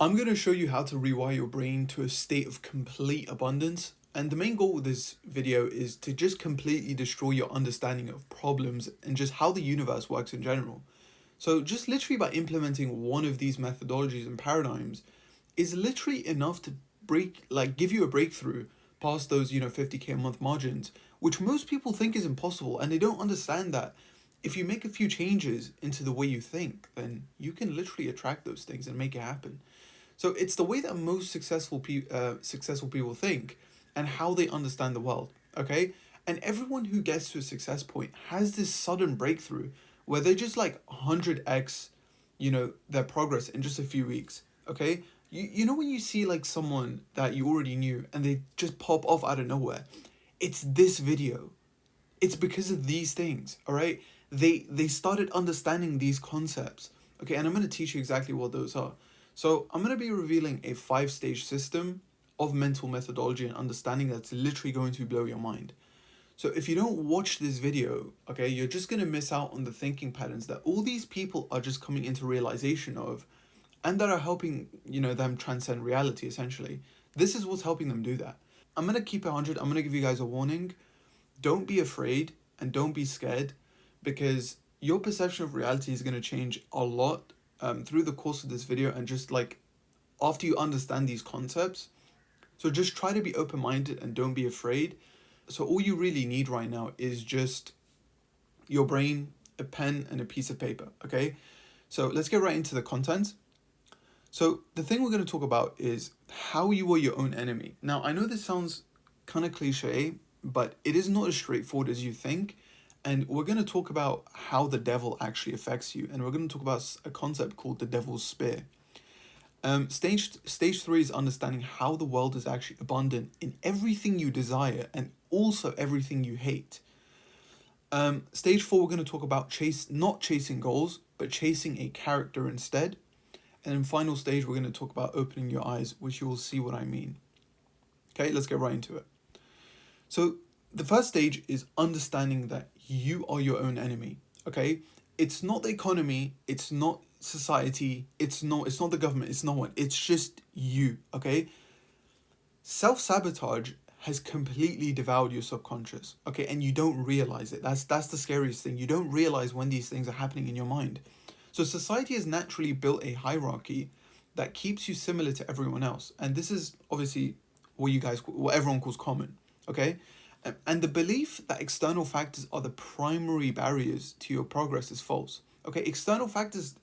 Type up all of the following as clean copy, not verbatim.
I'm going to show you how to rewire your brain to a state of complete abundance. And the main goal of this video is to just completely destroy your understanding of problems and just how the universe works in general. So just literally by implementing one of these methodologies and paradigms is literally enough to give you a breakthrough past those, 50K a month margins, which most people think is impossible, and they don't understand that if you make a few changes into the way you think, then you can literally attract those things and make it happen. So it's the way that most successful people think and how they understand the world, okay? And everyone who gets to a success point has this sudden breakthrough where they just like 100x, their progress in just a few weeks, okay? You know when you see like someone that you already knew and they just pop off out of nowhere? It's this video. It's because of these things, all right? They started understanding these concepts, okay? And I'm going to teach you exactly what those are. So I'm going to be revealing a 5-stage system of mental methodology and understanding that's literally going to blow your mind. So if you don't watch this video, okay, you're just going to miss out on the thinking patterns that all these people are just coming into realization of, and that are helping, them transcend reality, essentially. This is what's helping them do that. I'm going to keep it 100. I'm going to give you guys a warning. Don't be afraid and don't be scared, because your perception of reality is going to change a lot through the course of this video, and just like after you understand these concepts. So just try to be open-minded and don't be afraid. So all you really need right now is just your brain, a pen, and a piece of paper, okay? So let's get right into the content. So the thing we're going to talk about is how you are your own enemy. Now, I know this sounds kind of cliche, but it is not as straightforward as you think. And we're going to talk about how the devil actually affects you. And we're going to talk about a concept called the devil's spear. Stage 3 is understanding how the world is actually abundant in everything you desire and also everything you hate. Stage 4, we're going to talk about not chasing goals, but chasing a character instead. And then final stage, we're going to talk about opening your eyes, which you will see what I mean. Okay, let's get right into it. So the first stage is understanding that you are your own enemy, okay? It's not the economy, it's not society, it's not the government, it's no one. It's just you, okay? Self-sabotage has completely devoured your subconscious, okay? And you don't realize it. That's the scariest thing. You don't realize when these things are happening in your mind. So society has naturally built a hierarchy that keeps you similar to everyone else. And this is obviously what everyone calls common, okay? And the belief that external factors are the primary barriers to your progress is false. Okay, external factors,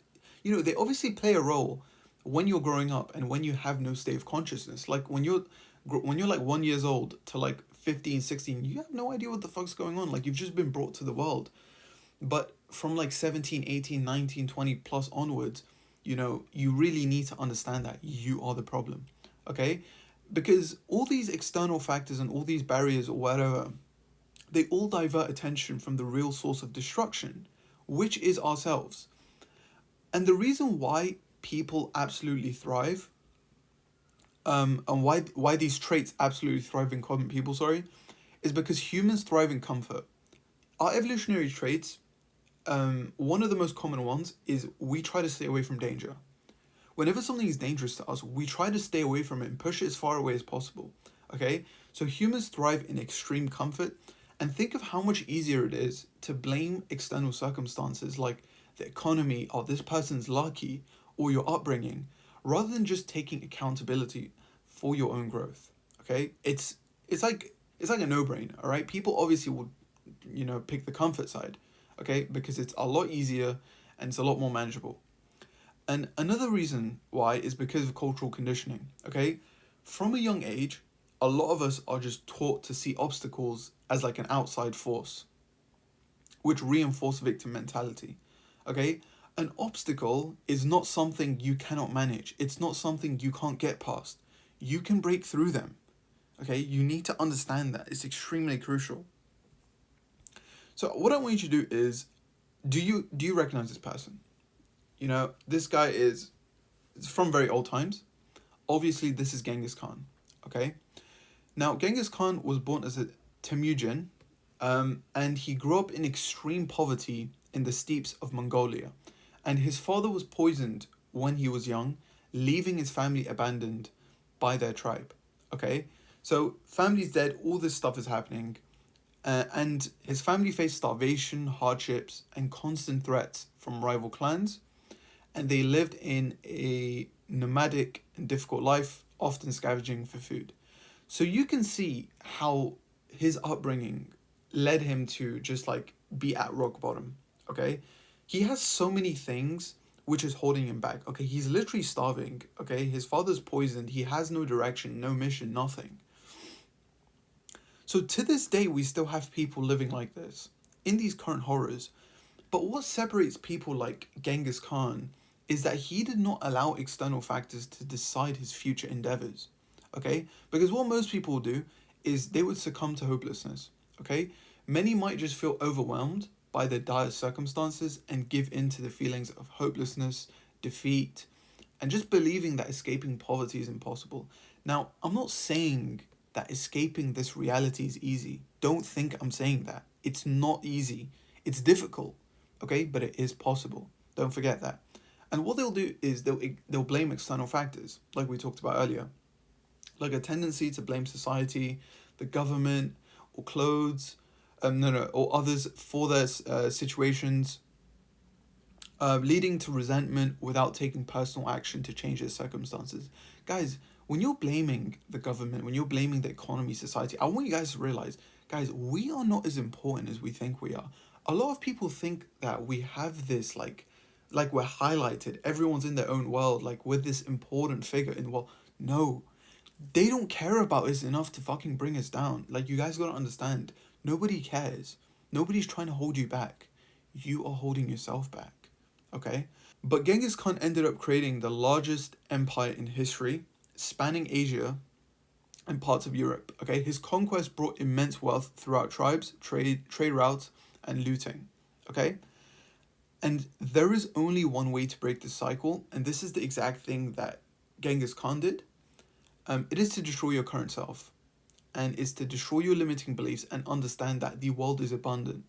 they obviously play a role when you're growing up and when you have no state of consciousness. Like when you're like 1 year old to like 15, 16, you have no idea what the fuck's going on. Like you've just been brought to the world. But from like 17, 18, 19, 20 plus onwards, you really need to understand that you are the problem. Okay? Because all these external factors and all these barriers or whatever, they all divert attention from the real source of destruction, which is ourselves. And the reason why people absolutely thrive, and why these traits absolutely thrive in common people, is because humans thrive in comfort. Our evolutionary traits, one of the most common ones is we try to stay away from danger. Whenever something is dangerous to us, we try to stay away from it and push it as far away as possible, okay? So humans thrive in extreme comfort, and think of how much easier it is to blame external circumstances like the economy, or this person's lucky, or your upbringing, rather than just taking accountability for your own growth, okay? It's like a no-brainer, all right? People obviously would, pick the comfort side, okay? Because it's a lot easier and it's a lot more manageable. And another reason why is because of cultural conditioning, okay? From a young age, a lot of us are just taught to see obstacles as like an outside force, which reinforce victim mentality, okay? An obstacle is not something you cannot manage. It's not something you can't get past. You can break through them, okay? You need to understand that. It's extremely crucial. So what I want you to do is, do you recognize this person? This guy is from very old times. Obviously, this is Genghis Khan, okay? Now, Genghis Khan was born as a Temujin, and he grew up in extreme poverty in the steppes of Mongolia. And his father was poisoned when he was young, leaving his family abandoned by their tribe. Okay, so family's dead, all this stuff is happening, and his family faced starvation, hardships, and constant threats from rival clans, and they lived in a nomadic and difficult life, often scavenging for food. So you can see how his upbringing led him to just like be at rock bottom. Okay, he has so many things which is holding him back. Okay, he's literally starving. Okay, his father's poisoned. He has no direction, no mission, nothing. So to this day, we still have people living like this in these current horrors. But what separates people like Genghis Khan is that he did not allow external factors to decide his future endeavors. Okay? Because what most people do is they would succumb to hopelessness. Okay? Many might just feel overwhelmed by their dire circumstances and give in to the feelings of hopelessness, defeat, and just believing that escaping poverty is impossible. Now, I'm not saying that escaping this reality is easy. Don't think I'm saying that. It's not easy. It's difficult, okay? But it is possible. Don't forget that. And what they'll do is they'll blame external factors, like we talked about earlier, like a tendency to blame society, the government, or clothes, or others for their situations, leading to resentment without taking personal action to change their circumstances. Guys, when you're blaming the government, when you're blaming the economy, society, I want you guys to realize, guys, we are not as important as we think we are. A lot of people think that we have this like we're highlighted. Everyone's in their own world, like we're this important figure in the world. No, they don't care about us enough to fucking bring us down. Like, you guys gotta understand, nobody cares. Nobody's trying to hold you back. You are holding yourself back. Okay? But Genghis Khan ended up creating the largest empire in history, spanning Asia and parts of Europe. Okay? His conquest brought immense wealth throughout tribes, trade routes, and looting. Okay? And there is only one way to break this cycle, and this is the exact thing that Genghis Khan did. It is to destroy your current self, and it's to destroy your limiting beliefs and understand that the world is abundant,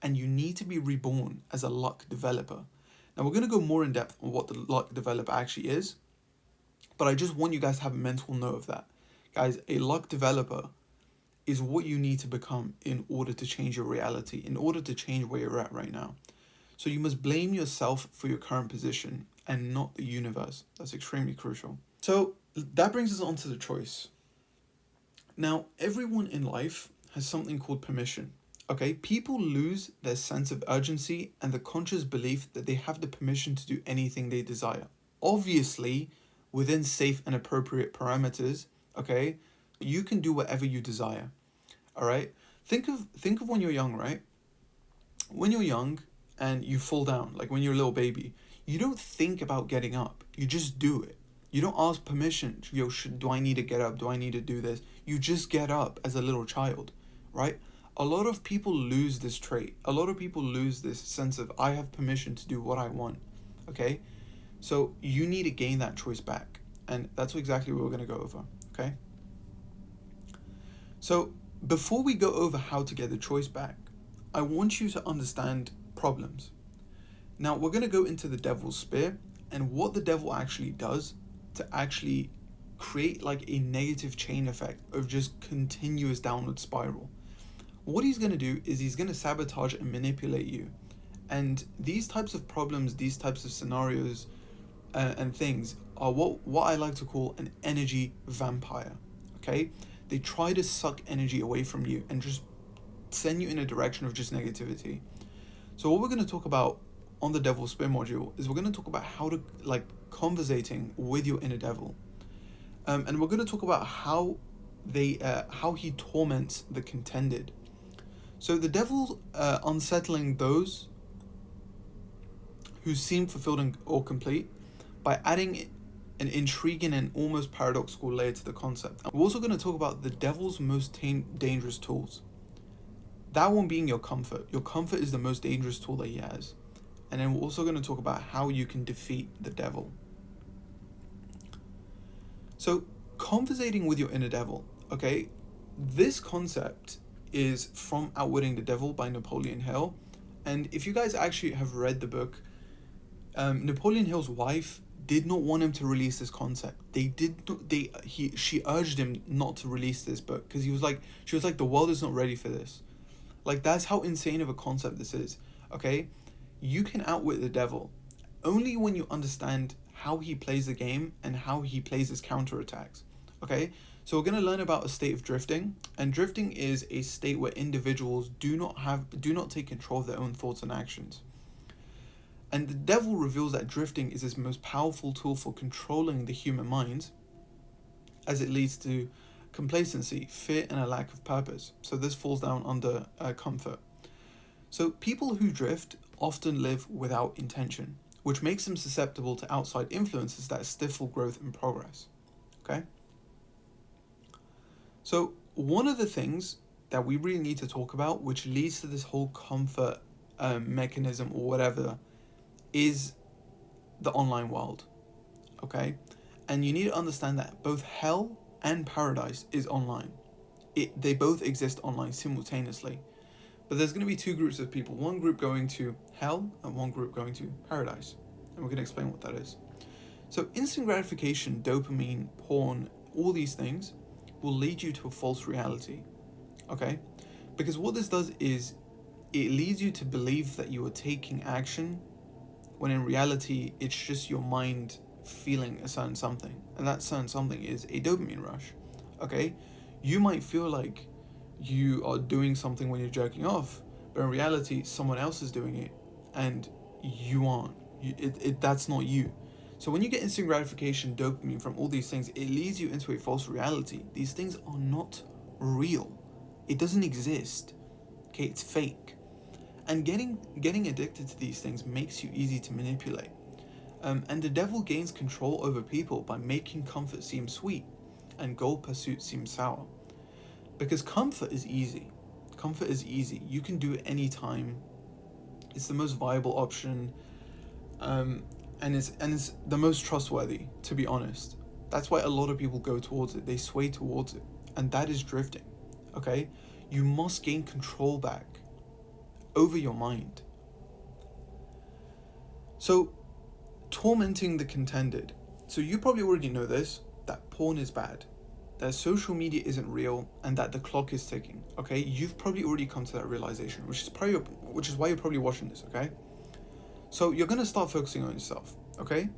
and you need to be reborn as a luck developer. Now, we're going to go more in depth on what the luck developer actually is, but I just want you guys to have a mental note of that. Guys, a luck developer is what you need to become in order to change your reality, in order to change where you're at right now. So you must blame yourself for your current position and not the universe. That's extremely crucial. So that brings us on to the choice. Now, everyone in life has something called permission. Okay, people lose their sense of urgency and the conscious belief that they have the permission to do anything they desire. Obviously, within safe and appropriate parameters, okay, you can do whatever you desire. All right? Think of when you're young, right? When you're young and you fall down, like when you're a little baby, you don't think about getting up. You just do it. You don't ask permission. Yo, do I need to get up? Do I need to do this? You just get up as a little child, right? A lot of people lose this trait. A lot of people lose this sense of, I have permission to do what I want, okay? So you need to gain that choice back. And that's exactly what we're going to go over, okay? So before we go over how to get the choice back, I want you to understand problems. Now, we're going to go into the devil's spear and what the devil actually does to actually create like a negative chain effect of just continuous downward spiral. What he's going to do is he's going to sabotage and manipulate you. And these types of problems, these types of scenarios and things are what I like to call an energy vampire, okay? They try to suck energy away from you and just send you in a direction of just negativity. So what we're going to talk about on the Devil's Spear module is we're going to talk about how to, like, conversating with your inner devil. And we're going to talk about how he torments the contended. So the devil's unsettling those who seem fulfilled or complete by adding an intriguing and almost paradoxical layer to the concept. And we're also going to talk about the devil's most dangerous tools. That one being your comfort. Your comfort is the most dangerous tool that he has. And then we're also going to talk about how you can defeat the devil. So, conversating with your inner devil, okay? This concept is from Outwitting the Devil by Napoleon Hill. And if you guys actually have read the book, Napoleon Hill's wife did not want him to release this concept. She urged him not to release this book because she was like, the world is not ready for this. Like, that's how insane of a concept this is. Okay, you can outwit the devil only when you understand how he plays the game and how he plays his counterattacks. Okay, so we're going to learn about a state of drifting, and drifting is a state where individuals do not take control of their own thoughts and actions. And the devil reveals that drifting is his most powerful tool for controlling the human mind, as it leads to complacency, fear, and a lack of purpose. So this falls down under comfort. So people who drift often live without intention, which makes them susceptible to outside influences that stifle growth and progress. Okay? So one of the things that we really need to talk about, which leads to this whole comfort mechanism or whatever, is the online world. Okay? And you need to understand that both hell and paradise is online. They both exist online simultaneously. But there's going to be two groups of people. One group going to hell and one group going to paradise. And we're going to explain what that is. So instant gratification, dopamine, porn, all these things will lead you to a false reality. Okay? Because what this does is it leads you to believe that you are taking action when in reality it's just your mind feeling a certain something. And that certain something is a dopamine rush. Okay? You might feel like you are doing something when you're jerking off, but in reality someone else is doing it and you aren't. That's not you. So when you get instant gratification, dopamine from all these things, it leads you into a false reality. These things are not real. It doesn't exist. Okay, it's fake. And getting addicted to these things makes you easy to manipulate. And the devil gains control over people by making comfort seem sweet and goal pursuit seem sour. Because comfort is easy. Comfort is easy. You can do it anytime. It's the most viable option. And it's the most trustworthy, to be honest. That's why a lot of people go towards it. They sway towards it. And that is drifting. Okay? You must gain control back over your mind. So, tormenting the contended. So you probably already know this, that porn is bad, that social media isn't real, and that the clock is ticking. Okay? You've probably already come to that realization, which is why you're probably watching this, okay? So you're going to start focusing on yourself, okay?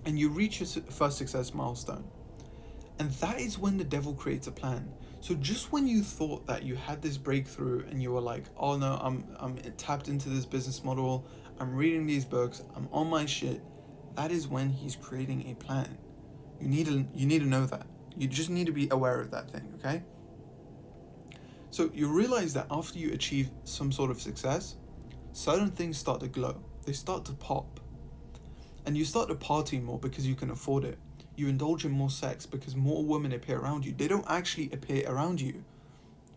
And you reach your first success milestone. And that is when the devil creates a plan. So just when you thought that you had this breakthrough and you were like, oh no, I'm tapped into this business model, I'm reading these books, I'm on my shit, that is when he's creating a plan. You need to know that. You just need to be aware of that thing, okay? So you realize that after you achieve some sort of success, certain things start to glow. They start to pop. And you start to party more because you can afford it. You indulge in more sex because more women appear around you. They don't actually appear around you.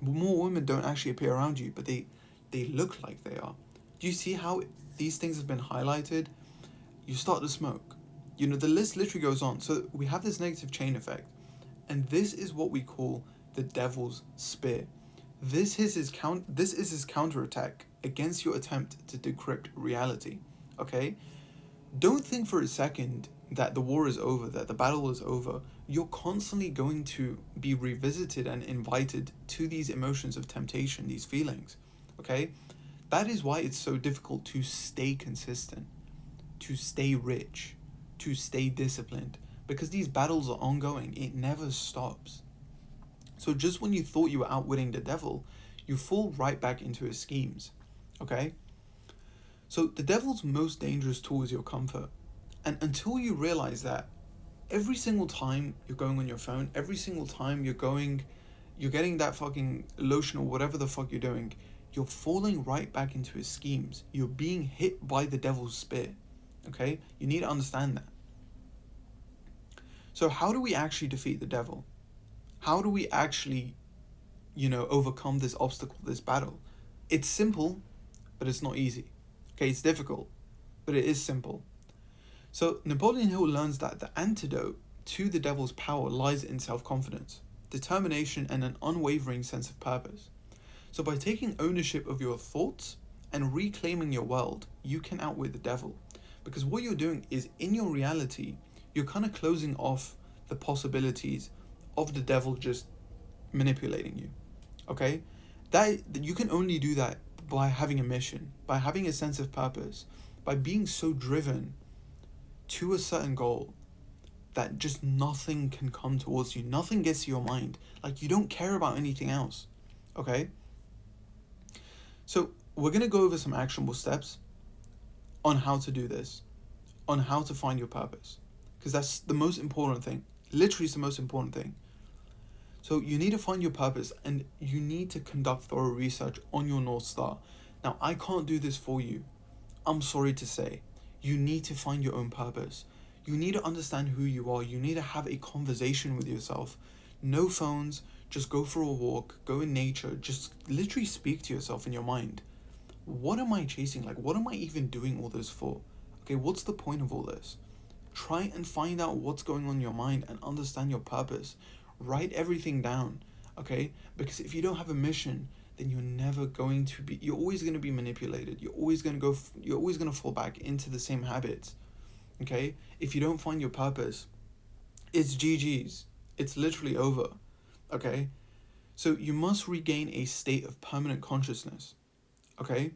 More women don't actually appear around you, but they look like they are. Do you see how these things have been highlighted? You start to smoke. You know, the list literally goes on. So we have this negative chain effect. And this is what we call the devil's spear. This is his counterattack against your attempt to decrypt reality. Okay? Don't think for a second that the war is over, that the battle is over. You're constantly going to be revisited and invited to these emotions of temptation, these feelings. Okay? That is why it's so difficult to stay consistent, to stay rich, to stay disciplined. Because these battles are ongoing. It never stops. So just when you thought you were outwitting the devil, you fall right back into his schemes. Okay? So the devil's most dangerous tool is your comfort. And until you realize that every single time you're going on your phone, every single time you're getting that fucking lotion or whatever the fuck you're doing, you're falling right back into his schemes. You're being hit by the devil's spear. Okay? You need to understand that. So how do we actually defeat the devil? How do we actually, overcome this obstacle, this battle? It's simple, but it's not easy. Okay, it's difficult, but it is simple. So Napoleon Hill learns that the antidote to the devil's power lies in self-confidence, determination, and an unwavering sense of purpose. So by taking ownership of your thoughts and reclaiming your world, you can outwit the devil. Because what you're doing is, in your reality, you're kind of closing off the possibilities of the devil just manipulating you. Okay? That you can only do that by having a mission, by having a sense of purpose, by being so driven to a certain goal that just nothing can come towards you. Nothing gets to your mind. Like, you don't care about anything else. Okay? So, we're going to go over some actionable steps on how to do this, on how to find your purpose. Because that's the most important thing. Literally, it's the most important thing. So, you need to find your purpose, and you need to conduct thorough research on your North Star. Now, I can't do this for you. I'm sorry to say. You need to find your own purpose. You need to understand who you are. You need to have a conversation with yourself. No phones, just go for a walk, go in nature, just literally speak to yourself in your mind. What am I chasing? Like, what am I even doing all this for? Okay, what's the point of all this? Try and find out what's going on in your mind and understand your purpose. Write everything down, okay? Because if you don't have a mission, then you're always going to be manipulated. You're always going to fall back into the same habits. Okay? If you don't find your purpose, it's GG's. It's literally over. Okay? So you must regain a state of permanent consciousness. Okay?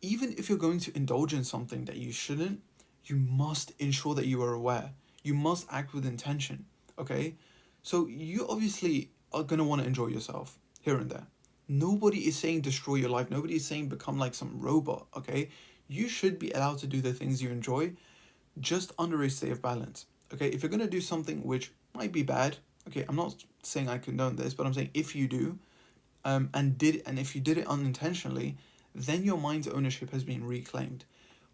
Even if you're going to indulge in something that you shouldn't, you must ensure that you are aware. You must act with intention. Okay? So you obviously are going to want to enjoy yourself here and there. Nobody is saying destroy your life. Nobody is saying become like some robot. Okay? You should be allowed to do the things you enjoy, just under a state of balance. Okay, if you're going to do something which might be bad, okay, I'm not saying I condone this, but I'm saying if you do, and if you did it unintentionally, then your mind's ownership has been reclaimed.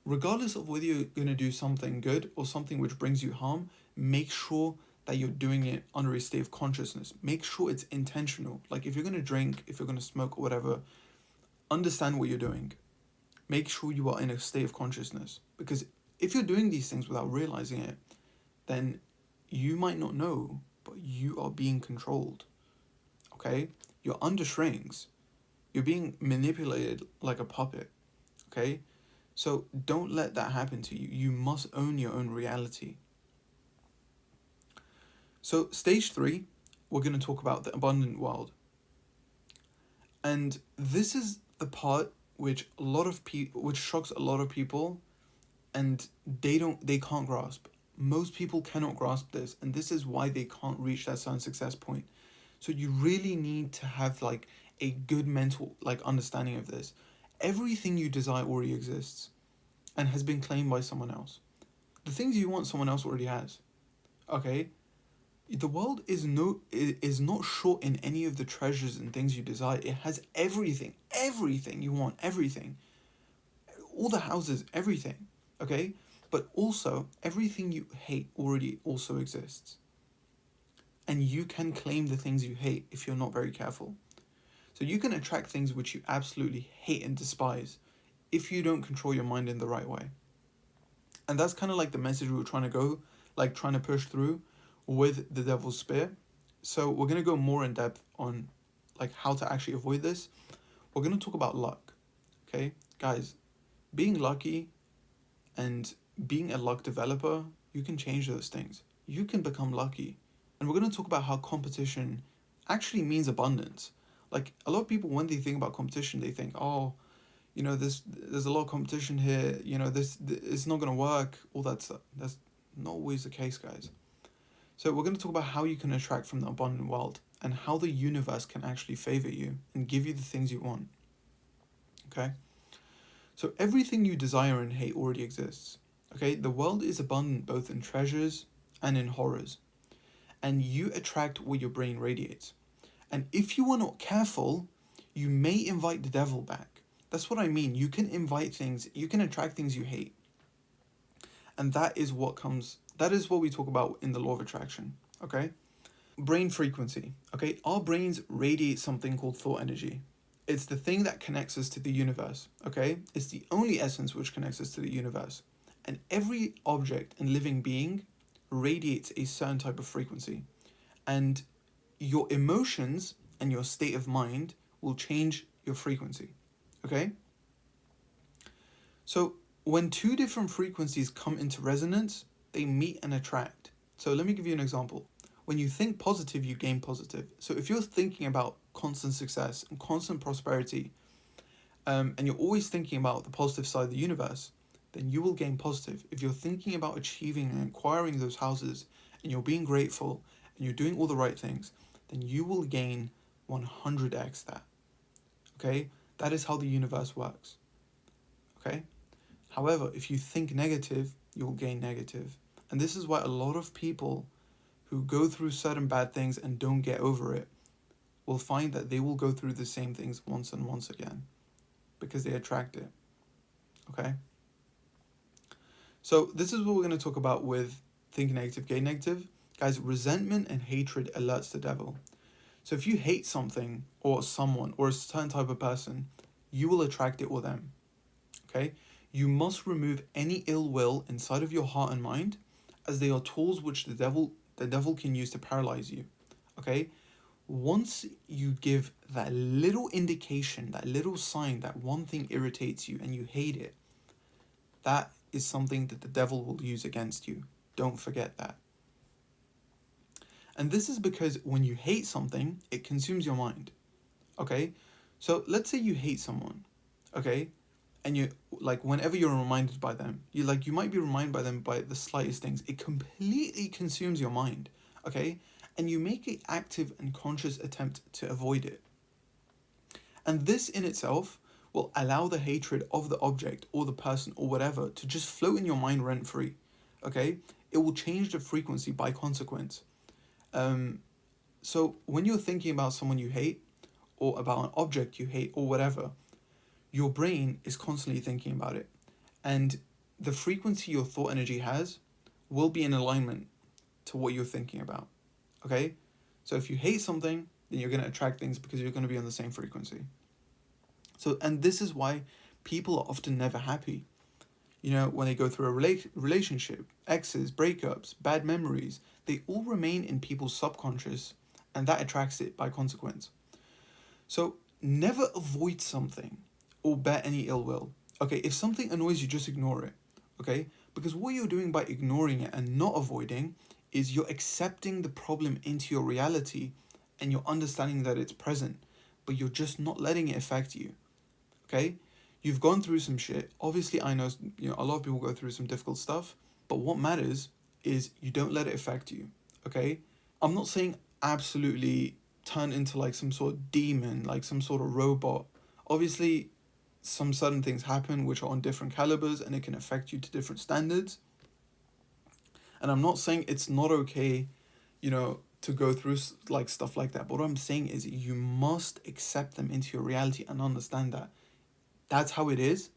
Regardless of whether you're going to do something good or something which brings you harm, make sure that you're doing it under a state of consciousness. Make sure it's intentional. Like, if you're going to drink, if you're going to smoke or whatever, understand what you're doing. Make sure you are in a state of consciousness, because if you're doing these things without realizing it, then you might not know, but you are being controlled. Okay? You're under strings. You're being manipulated like a puppet. Okay? So don't let that happen to you. You must own your own reality. So stage 3, we're going to talk about the abundant world. And this is the part which shocks a lot of people, and they can't grasp. Most people cannot grasp this, and this is why they can't reach that certain success point. So you really need to have like a good mental understanding of this. Everything you desire already exists and has been claimed by someone else. The things you want, someone else already has. Okay? The world is not short in any of the treasures and things you desire. It has everything you want, everything. All the houses, everything. Okay? But also, everything you hate already also exists. And you can claim the things you hate if you're not very careful. So you can attract things which you absolutely hate and despise if you don't control your mind in the right way. And that's kind of like the message we were trying to push through with the devil's spear. So we're going to go more in depth on like how to actually avoid this. We're going to talk about luck. Okay? Guys, being lucky and being a luck developer, you can change those things. You can become lucky. And we're going to talk about how competition actually means abundance. Like, a lot of people, when they think about competition, they think, oh, there's a lot of competition here, this it's not going to work, all that stuff. That's not always the case, guys. So we're going to talk about how you can attract from the abundant world and how the universe can actually favor you and give you the things you want. Okay? So everything you desire and hate already exists. Okay? The world is abundant both in treasures and in horrors. And you attract what your brain radiates. And if you are not careful, you may invite the devil back. That's what I mean. You can attract things you hate. And that is what we talk about in the law of attraction. Okay? Brain frequency. Okay? Our brains radiate something called thought energy. It's the thing that connects us to the universe. Okay? It's the only essence which connects us to the universe. And every object and living being radiates a certain type of frequency. And your emotions and your state of mind will change your frequency. Okay? So when two different frequencies come into resonance, they meet and attract. So let me give you an example. When you think positive, you gain positive. So if you're thinking about constant success and constant prosperity, and you're always thinking about the positive side of the universe, then you will gain positive. If you're thinking about achieving and acquiring those houses, and you're being grateful, and you're doing all the right things, then you will gain 100x that. Okay? That is how the universe works. Okay? However, if you think negative, you'll gain negative. And this is why a lot of people who go through certain bad things and don't get over it will find that they will go through the same things once and once again because they attract it. Okay? So this is what we're going to talk about with think negative, gain negative. Guys, resentment and hatred alerts the devil. So if you hate something or someone or a certain type of person, you will attract it or them. Okay? You must remove any ill will inside of your heart and mind, as they are tools which the devil can use to paralyze you. Okay? Once you give that little indication, that little sign that one thing irritates you and you hate it, that is something that the devil will use against you. Don't forget that. And this is because when you hate something, it consumes your mind. Okay? So let's say you hate someone. Okay? And you, like, whenever you're reminded by them, you might be reminded by them by the slightest things. It completely consumes your mind. Okay? And you make an active and conscious attempt to avoid it. And this in itself will allow the hatred of the object or the person or whatever to just float in your mind rent-free. Okay? It will change the frequency by consequence. So when you're thinking about someone you hate or about an object you hate or whatever, your brain is constantly thinking about it. And the frequency your thought energy has will be in alignment to what you're thinking about. Okay? So if you hate something, then you're going to attract things because you're going to be on the same frequency. So, and this is why people are often never happy. You know, when they go through a relationship, exes, breakups, bad memories, they all remain in people's subconscious, and that attracts it by consequence. So never avoid something or bear any ill will. Okay, if something annoys you, just ignore it. Okay, because what you're doing by ignoring it and not avoiding is you're accepting the problem into your reality and you're understanding that it's present, but you're just not letting it affect you. Okay? You've gone through some shit. Obviously, I know, a lot of people go through some difficult stuff, but what matters is you don't let it affect you. Okay? I'm not saying absolutely turn into like some sort of demon, like some sort of robot. Obviously, some certain things happen which are on different calibers and it can affect you to different standards. And I'm not saying it's not okay, to go through like stuff like that. But what I'm saying is you must accept them into your reality and understand that that's how it is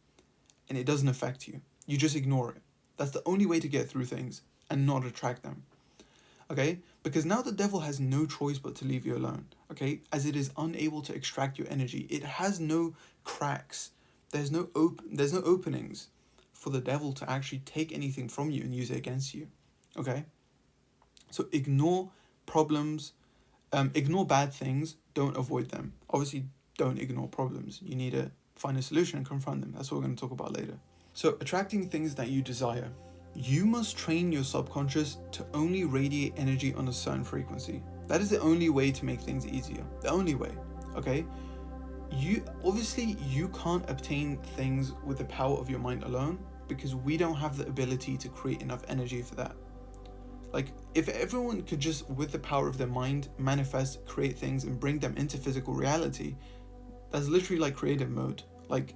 and it doesn't affect you. You just ignore it. That's the only way to get through things and not attract them. Okay? Because now the devil has no choice but to leave you alone. Okay? As it is unable to extract your energy. It has no cracks. There's no openings for the devil to actually take anything from you and use it against you. Okay? So ignore problems, ignore bad things, don't avoid them. Obviously, don't ignore problems. You need to find a solution and confront them. That's what we're going to talk about later. So attracting things that you desire. You must train your subconscious to only radiate energy on a certain frequency. That is the only way to make things easier. The only way, okay? You can't obtain things with the power of your mind alone because we don't have the ability to create enough energy for that. Like, if everyone could just, with the power of their mind, manifest, create things, and bring them into physical reality, that's literally like creative mode. Like,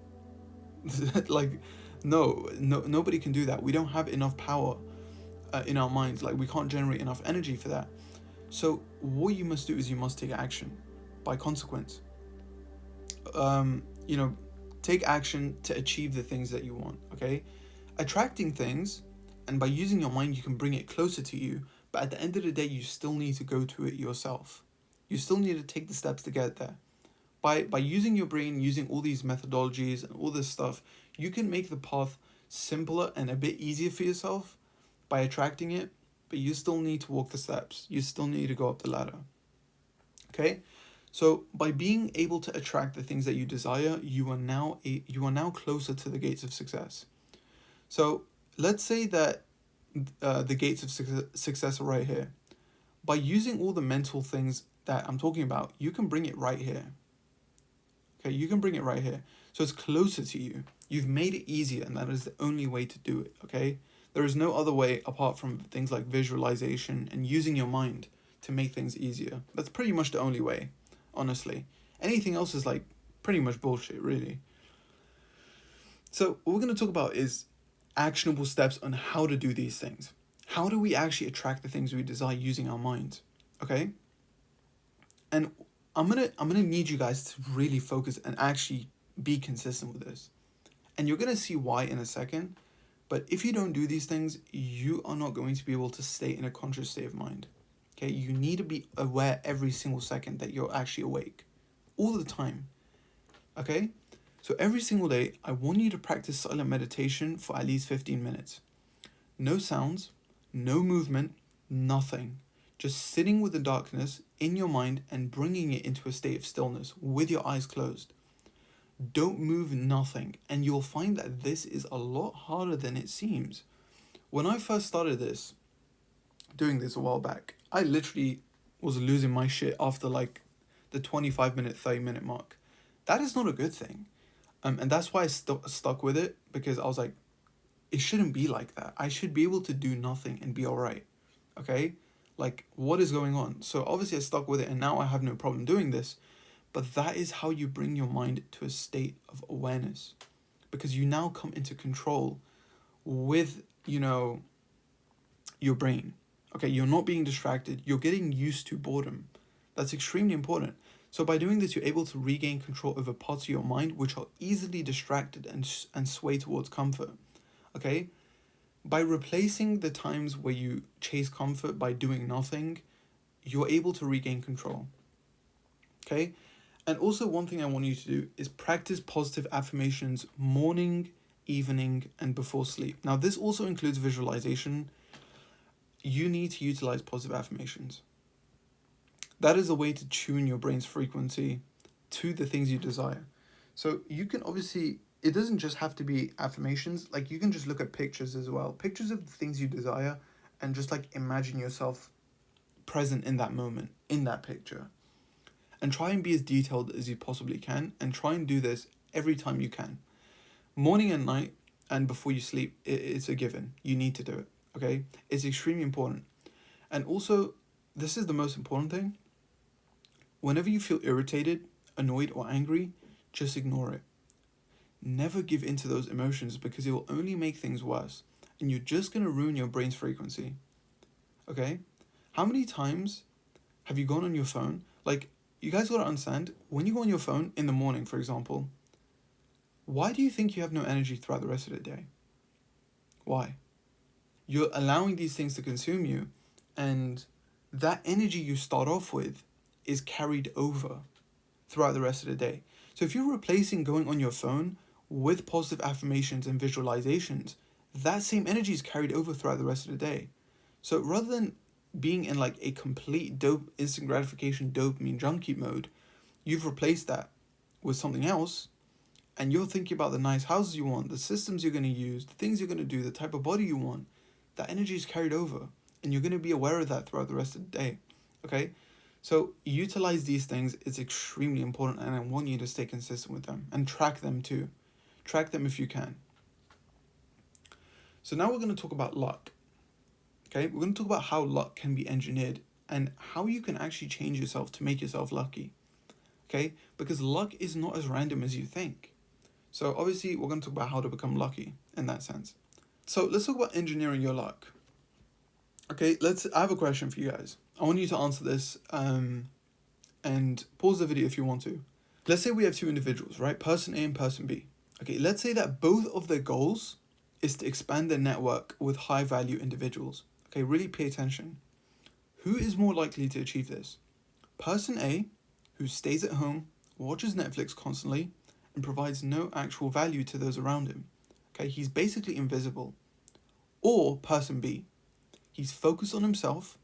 nobody can do that. We don't have enough power in our minds. Like, we can't generate enough energy for that. So what you must do is you must take action by consequence. Take action to achieve the things that you want, okay? Attracting things, and by using your mind, you can bring it closer to you, but at the end of the day, you still need to go to it yourself. You still need to take the steps to get there. By using your brain, using all these methodologies and all this stuff, you can make the path simpler and a bit easier for yourself by attracting it, but you still need to walk the steps. You still need to go up the ladder. Okay? So by being able to attract the things that you desire, you are now closer to the gates of success. So let's say that the gates of success are right here. By using all the mental things that I'm talking about, you can bring it right here. Okay, you can bring it right here. So it's closer to you. You've made it easier, and that is the only way to do it, okay? There is no other way apart from things like visualization and using your mind to make things easier. That's pretty much the only way, honestly. Anything else is like pretty much bullshit, really. So, what we're going to talk about is actionable steps on how to do these things. How do we actually attract the things we desire using our minds? Okay? And I'm gonna need you guys to really focus and actually be consistent with this. And you're gonna see why in a second. But if you don't do these things, you are not going to be able to stay in a conscious state of mind. Okay, you need to be aware every single second that you're actually awake, all the time. Okay, so every single day, I want you to practice silent meditation for at least 15 minutes. No sounds, no movement, nothing. Just sitting with the darkness in your mind and bringing it into a state of stillness with your eyes closed. Don't move nothing, and you'll find that this is a lot harder than it seems. When I first started doing this a while back, I literally was losing my shit after like the 25-minute, 30-minute mark. That is not a good thing. And that's why I stuck with it, because I was like, it shouldn't be like that. I should be able to do nothing and be alright. Okay? Like, what is going on? So obviously I stuck with it, and now I have no problem doing this. But that is how you bring your mind to a state of awareness, because you now come into control with, your brain. Okay, you're not being distracted. You're getting used to boredom. That's extremely important. So by doing this, you're able to regain control over parts of your mind which are easily distracted and sway towards comfort. Okay? By replacing the times where you chase comfort by doing nothing, you're able to regain control. Okay? And also, one thing I want you to do is practice positive affirmations morning, evening, and before sleep. Now, this also includes visualization. You need to utilize positive affirmations. That is a way to tune your brain's frequency to the things you desire. So you can obviously, it doesn't just have to be affirmations. Like, you can just look at pictures as well. Pictures of the things you desire, and just like imagine yourself present in that moment, in that picture. And try and be as detailed as you possibly can, and try and do this every time you can. Morning and night, and before you sleep, it's a given. You need to do it, okay? It's extremely important. And also, this is the most important thing. Whenever you feel irritated, annoyed, or angry, just ignore it. Never give in to those emotions, because it will only make things worse, and you're just going to ruin your brain's frequency, okay? How many times have you gone on your phone? Like, you guys got to understand, when you go on your phone in the morning, for example, why do you think you have no energy throughout the rest of the day? Why? You're allowing these things to consume you, and that energy you start off with is carried over throughout the rest of the day. So if you're replacing going on your phone with positive affirmations and visualizations, that same energy is carried over throughout the rest of the day. So rather than being in like a complete instant gratification dopamine junkie mode, you've replaced that with something else, and you're thinking about the nice houses you want, the systems you're going to use, the things you're going to do, the type of body you want. That energy is carried over, and you're going to be aware of that throughout the rest of the day. Okay? So utilize these things. It's extremely important, and I want you to stay consistent with them and track them too. Track them if you can. So now we're going to talk about luck. Okay, we're going to talk about how luck can be engineered and how you can actually change yourself to make yourself lucky. Okay, because luck is not as random as you think. So obviously we're going to talk about how to become lucky in that sense. So let's talk about engineering your luck. Okay, I have a question for you guys. I want you to answer this and pause the video if you want to. Let's say we have two individuals, right? Person A and person B. Okay, let's say that both of their goals is to expand their network with high value individuals. Okay, really pay attention. Who is more likely to achieve this? Person A, who stays at home, watches Netflix constantly, and provides no actual value to those around him. Okay, he's basically invisible. Or person B, he's focused on himself,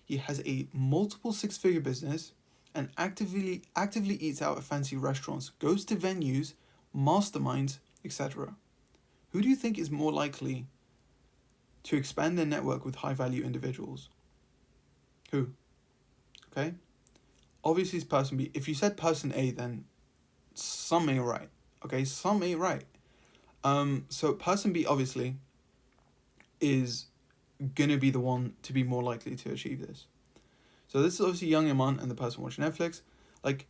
he has a multiple six-figure business, and actively eats out at fancy restaurants, goes to venues, masterminds, etc. Who do you think is more likely to expand their network with high value individuals? Who? Okay? Obviously, it's person B. If you said person A, then some ain't right. Okay? Some ain't right. So person B obviously is gonna be the one to be more likely to achieve this. So this is obviously young Iman and the person watching Netflix. Like,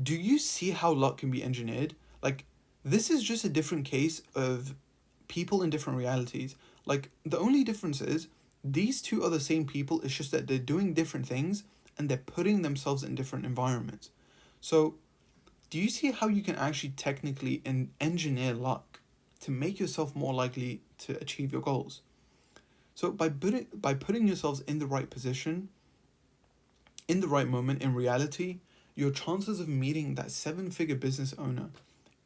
do you see how luck can be engineered? Like, this is just a different case of people in different realities. Like, the only difference is these two are the same people, it's just that they're doing different things and they're putting themselves in different environments. So, do you see how you can actually technically engineer luck to make yourself more likely to achieve your goals? So, by putting yourselves in the right position, in the right moment, in reality, your chances of meeting that 7-figure business owner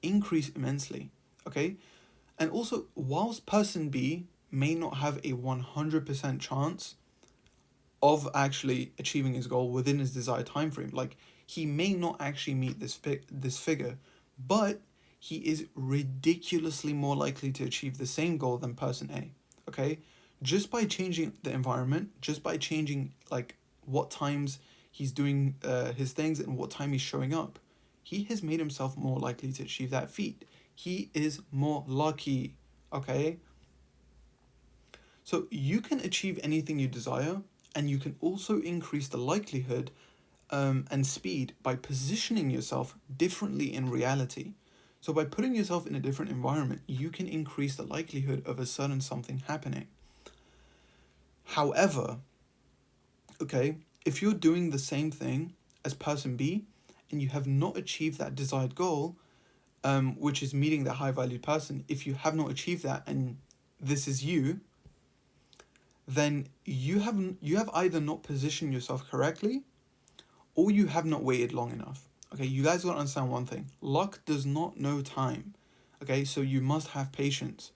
increase immensely. Okay? And also, whilst person B may not have a 100% chance of actually achieving his goal within his desired time frame, like he may not actually meet this figure, but he is ridiculously more likely to achieve the same goal than person A. Okay? Just by changing the environment, just by changing like what times he's doing his things and what time he's showing up, he has made himself more likely to achieve that feat. He is more lucky. Okay? So you can achieve anything you desire, and you can also increase the likelihood and speed by positioning yourself differently in reality. So by putting yourself in a different environment, you can increase the likelihood of a certain something happening. However, okay, if you're doing the same thing as person B and you have not achieved that desired goal, which is meeting the high valued person, if you have not achieved that and this is you, then you have either not positioned yourself correctly or you have not waited long enough. Okay, you guys gotta understand one thing. Luck does not know time. Okay, so you must have patience.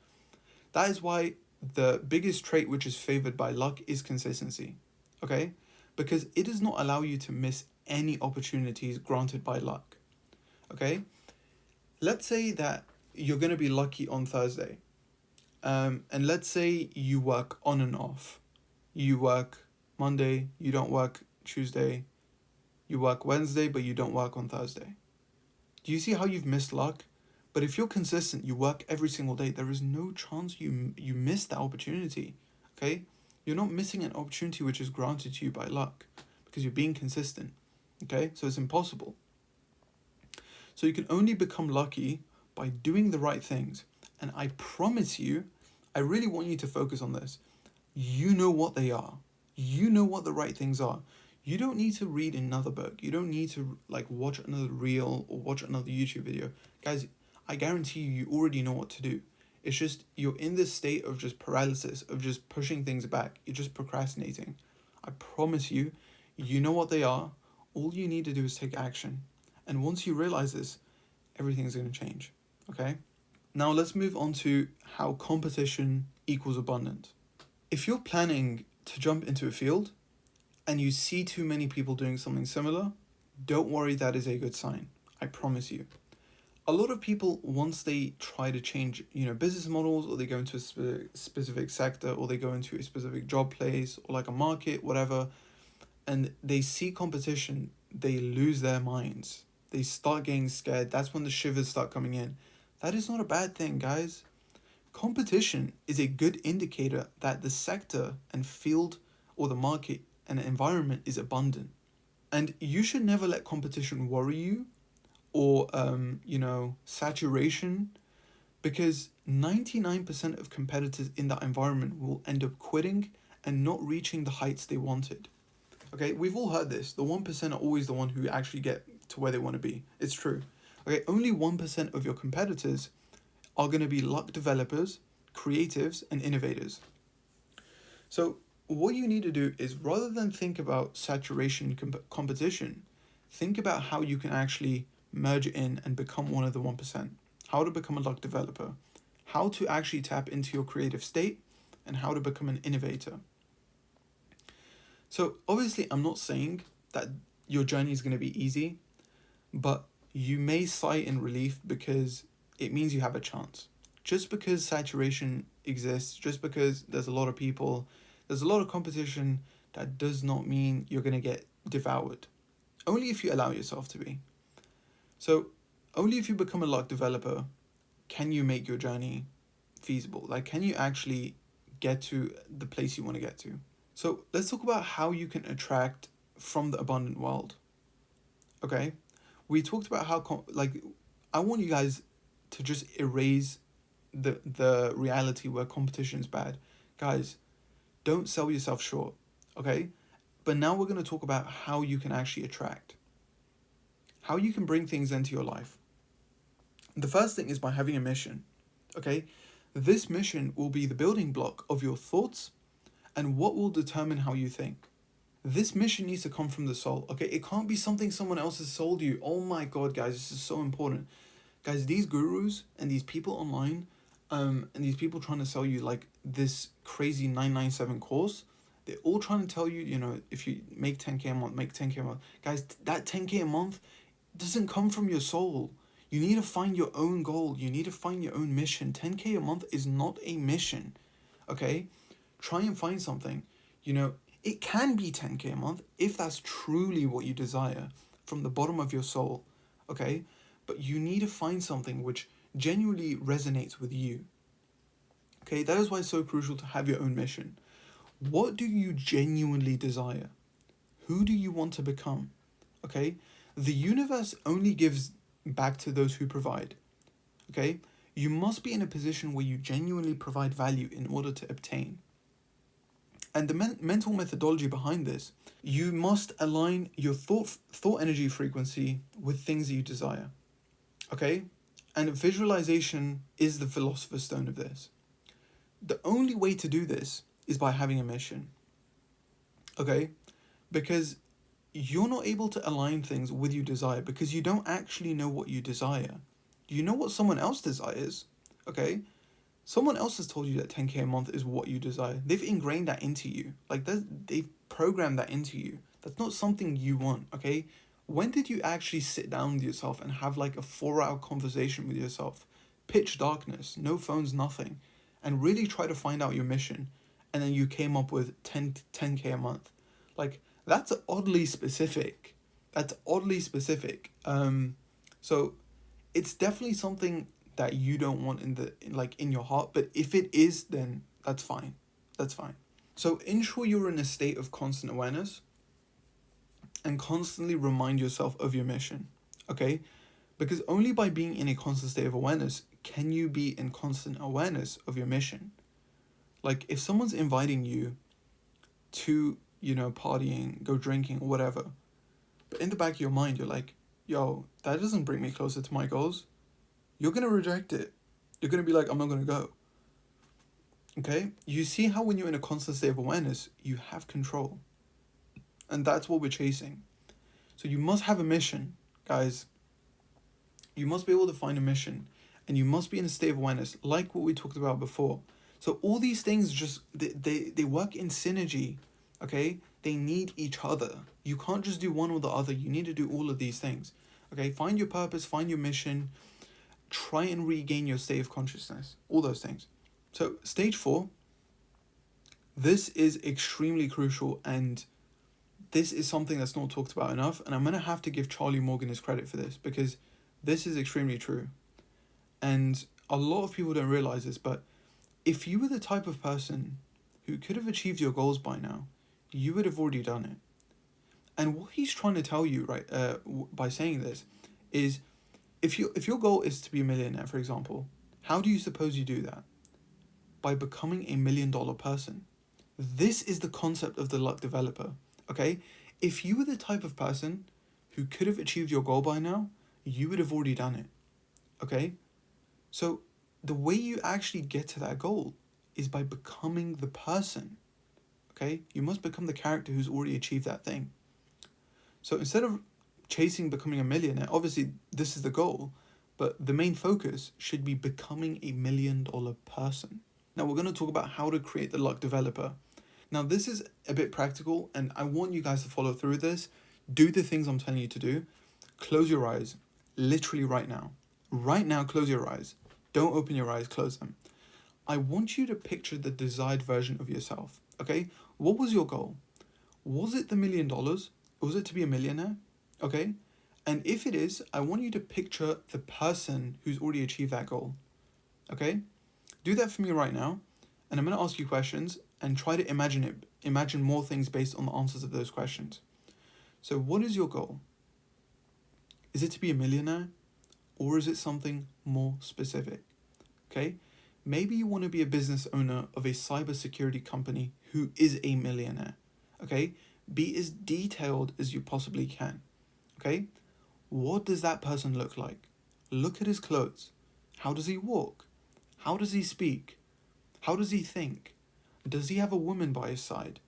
That is why the biggest trait which is favored by luck is consistency. Okay? Because it does not allow you to miss any opportunities granted by luck. Okay? Let's say that you're gonna be lucky on Thursday. And let's say you work on and off. You work Monday, you don't work Tuesday, you work Wednesday, but you don't work on Thursday. Do you see how you've missed luck? But if you're consistent, you work every single day, there is no chance you miss that opportunity. Okay? You're not missing an opportunity which is granted to you by luck because you're being consistent. Okay? So it's impossible. So you can only become lucky by doing the right things. And I promise you, I really want you to focus on this. You know what they are. You know what the right things are. You don't need to read another book. You don't need to like watch another reel or watch another YouTube video. Guys, I guarantee you already know what to do. It's just you're in this state of just paralysis, of just pushing things back. You're just procrastinating. I promise you, you know what they are. All you need to do is take action. And once you realize this, everything's going to change. Okay? Now let's move on to how competition equals abundance. If you're planning to jump into a field and you see too many people doing something similar, don't worry, that is a good sign. I promise you. A lot of people, once they try to change, business models, or they go into a specific sector, or they go into a specific job place, or like a market, whatever, and they see competition, they lose their minds. They start getting scared. That's when the shivers start coming in. That is not a bad thing, guys. Competition is a good indicator that the sector and field or the market and environment is abundant. And you should never let competition worry you or, saturation, because 99% of competitors in that environment will end up quitting and not reaching the heights they wanted. Okay, we've all heard this. The 1% are always the one who actually get to where they want to be. It's true. Okay, only 1% of your competitors are going to be luck developers, creatives, and innovators. So what you need to do is, rather than think about saturation competition, think about how you can actually merge in and become one of the 1%. How to become a luck developer. How to actually tap into your creative state, and how to become an innovator. So obviously I'm not saying that your journey is going to be easy, but you may sigh in relief because it means you have a chance. just because saturation exists, just because there's a lot of people, there's a lot of competition, that does not mean you're going to get devoured. Only if you allow yourself to be. So, only if you become a luck developer can you make your journey feasible. Like, can you actually get to the place you want to get to? So, let's talk about how you can attract from the abundant world. Okay? We talked about how, I want you guys to just erase the reality where competition is bad. Guys, don't sell yourself short, okay? But now we're going to talk about how you can actually attract, how you can bring things into your life. The first thing is by having a mission, okay? This mission will be the building block of your thoughts and what will determine how you think. This mission needs to come from the soul, okay? It can't be something someone else has sold you. Oh my God, guys, this is so important. Guys, these gurus and these people online, and these people trying to sell you like this crazy 997 course, they're all trying to tell you, you know, if you make 10K a month, make 10K a month. Guys, that 10K a month doesn't come from your soul. You need to find your own goal. You need to find your own mission. 10K a month is not a mission, okay? Try and find something. You know, it can be 10K a month if that's truly what you desire from the bottom of your soul, okay? But you need to find something which genuinely resonates with you. Okay, that is why it's so crucial to have your own mission. What do you genuinely desire? Who do you want to become? Okay, the universe only gives back to those who provide. Okay, you must be in a position where you genuinely provide value in order to obtain. And the mental methodology behind this, you must align your thought energy frequency with things that you desire. Okay? And visualization is the philosopher's stone of this. The only way to do this is by having a mission. Okay? Because you're not able to align things with you desire because you don't actually know what you desire. You know what someone else desires. Okay? Someone else has told you that 10K a month is what you desire. They've ingrained that into you. Like, they've programmed that into you. That's not something you want, okay? When did you actually sit down with yourself and have like a 4-hour conversation with yourself? Pitch darkness, no phones, nothing. And really try to find out your mission. And then you came up with 10K a month. Like, that's oddly specific. So it's definitely something that you don't want in your heart. But if it is, then that's fine. So ensure you're in a state of constant awareness. And constantly remind yourself of your mission, okay? Because only by being in a constant state of awareness can you be in constant awareness of your mission. Like, if someone's inviting you to, you know, partying, go drinking, or whatever, but in the back of your mind, you're like, yo, that doesn't bring me closer to my goals, you're going to reject it. You're going to be like, I'm not going to go. Okay? You see how when you're in a constant state of awareness, you have control. And that's what we're chasing. So you must have a mission, guys. You must be able to find a mission. And you must be in a state of awareness, like what we talked about before. So all these things just, they work in synergy, okay? They need each other. You can't just do one or the other. You need to do all of these things, okay? Find your purpose, find your mission. Try and regain your state of consciousness. All those things. So stage 4, this is extremely crucial, and this is something that's not talked about enough, and I'm going to have to give Charlie Morgan his credit for this, because this is extremely true. And a lot of people don't realize this, but if you were the type of person who could have achieved your goals by now, you would have already done it. And what he's trying to tell you, right, by saying this, is if your goal is to be a millionaire, for example, how do you suppose you do that? By becoming a $1 million person. This is the concept of the luck developer. Okay, if you were the type of person who could have achieved your goal by now, you would have already done it. Okay, so the way you actually get to that goal is by becoming the person. Okay, you must become the character who's already achieved that thing. So instead of chasing becoming a millionaire, obviously this is the goal, but the main focus should be becoming a $1 million person. Now we're going to talk about how to create the luck developer. Now, this is a bit practical, and I want you guys to follow through with this. Do the things I'm telling you to do. Close your eyes, literally right now. Right now, close your eyes. Don't open your eyes, close them. I want you to picture the desired version of yourself, okay? What was your goal? Was it the $1 million? Was it to be a millionaire? Okay? And if it is, I want you to picture the person who's already achieved that goal. Okay? Do that for me right now. And I'm going to ask you questions and try to imagine more things based on the answers of those questions. So what is your goal? Is it to be a millionaire? Or is it something more specific? Okay? Maybe you want to be a business owner of a cybersecurity company who is a millionaire. Okay? Be as detailed as you possibly can. Okay? What does that person look like? Look at his clothes. How does he walk? How does he speak? How does he think? Does he have a woman by his side?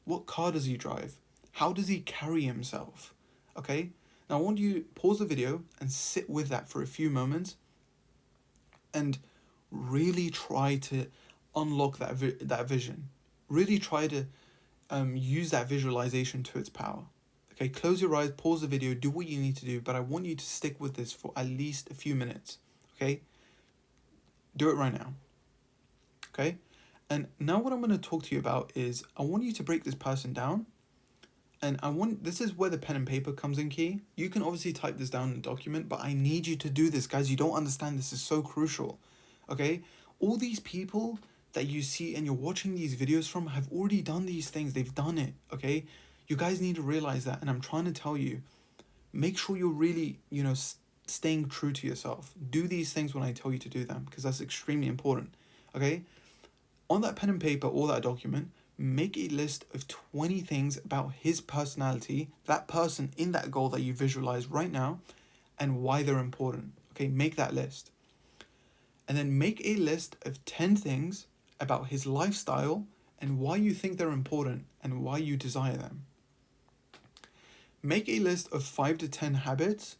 What car does he drive? How does he carry himself? Okay? Now I want you to pause the video and sit with that for a few moments and really try to unlock that vision. Really try to use that visualization to its power. Okay, close your eyes, pause the video, do what you need to do, but I want you to stick with this for at least a few minutes. Okay? Do it right now. Okay? And now what I'm going to talk to you about is I want you to break this person down. And this is where the pen and paper comes in key. You can obviously type this down in a document, but I need you to do this, guys. You don't understand. This is so crucial. Okay? All these people that you see and you're watching these videos from have already done these things. They've done it. Okay? You guys need to realize that. And I'm trying to tell you, make sure you're really, staying true to yourself. Do these things when I tell you to do them, because that's extremely important. Okay? On that pen and paper or that document, make a list of 20 things about his personality, that person in that goal that you visualize right now, and why they're important. Okay, make that list. And then make a list of 10 things about his lifestyle and why you think they're important and why you desire them. Make a list of 5 to 10 habits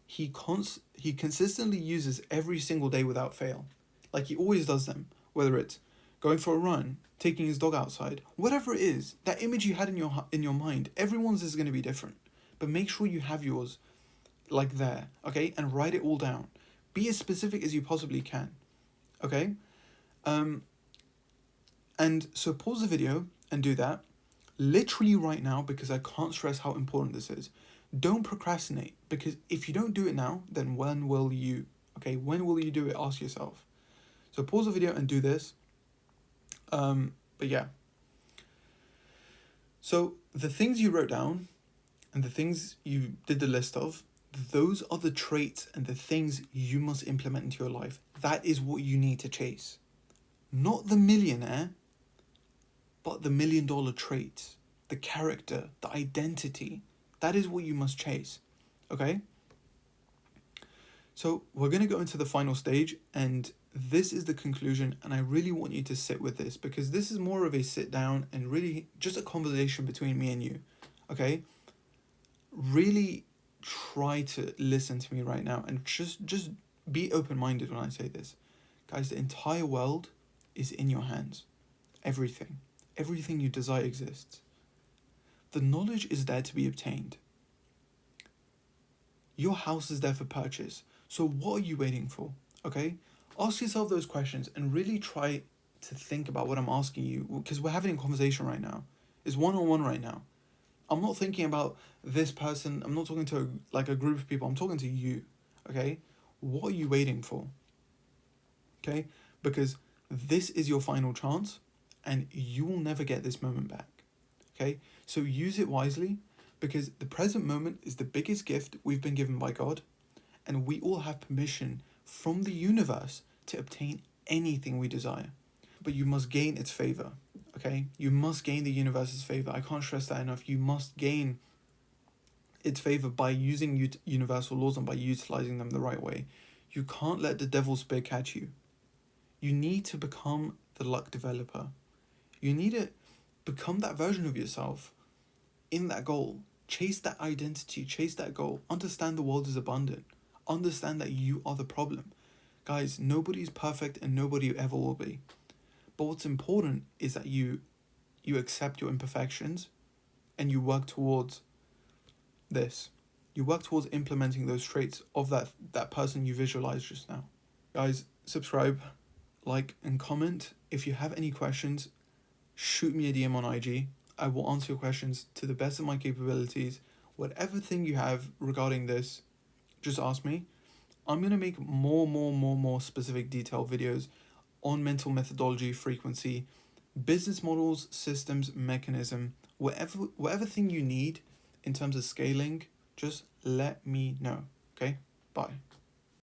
he consistently uses every single day without fail. Like he always does them, whether it's going for a run, taking his dog outside, whatever it is, that image you had in your mind, everyone's is going to be different. But make sure you have yours like there, okay? And write it all down. Be as specific as you possibly can, okay? And so pause the video and do that literally right now, because I can't stress how important this is. Don't procrastinate, because if you don't do it now, then when will you? Okay, when will you do it? Ask yourself. So pause the video and do this. But yeah. So the things you wrote down and the things you did the list of, those are the traits and the things you must implement into your life. That is what you need to chase. Not the millionaire, but the $1 million traits, the character, the identity. That is what you must chase. Okay? So we're going to go into the final stage, and this is the conclusion, and I really want you to sit with this, because this is more of a sit down and really just a conversation between me and you. Okay? Really try to listen to me right now and just be open-minded when I say this. Guys, the entire world is in your hands. Everything you desire exists. The knowledge is there to be obtained. Your house is there for purchase. So what are you waiting for? Okay? Ask yourself those questions and really try to think about what I'm asking you, because we're having a conversation right now. It's one-on-one right now. I'm not thinking about this person. I'm not talking to a group of people. I'm talking to you. Okay? What are you waiting for? Okay? Because this is your final chance, and you will never get this moment back. Okay? So use it wisely, because the present moment is the biggest gift we've been given by God, and we all have permission from the universe to obtain anything we desire. But you must gain its favor. Okay? You must gain the universe's favor. I can't stress that enough. You must gain its favor by using universal laws and by utilizing them the right way. You can't let the devil's spear catch you. You need to become the luck developer. You need to become that version of yourself in that goal. Chase that identity, chase that goal. Understand the world is abundant. Understand that you are the problem. Guys, nobody's perfect and nobody ever will be. But what's important is that you accept your imperfections and you work towards this. You work towards implementing those traits of that person you visualized just now. Guys, subscribe, like, and comment. If you have any questions, shoot me a DM on IG. I will answer your questions to the best of my capabilities. Whatever thing you have regarding this, just ask me. I'm going to make more specific detailed videos on mental methodology, frequency, business models, systems, mechanism, whatever thing you need in terms of scaling, just let me know. Okay? Bye.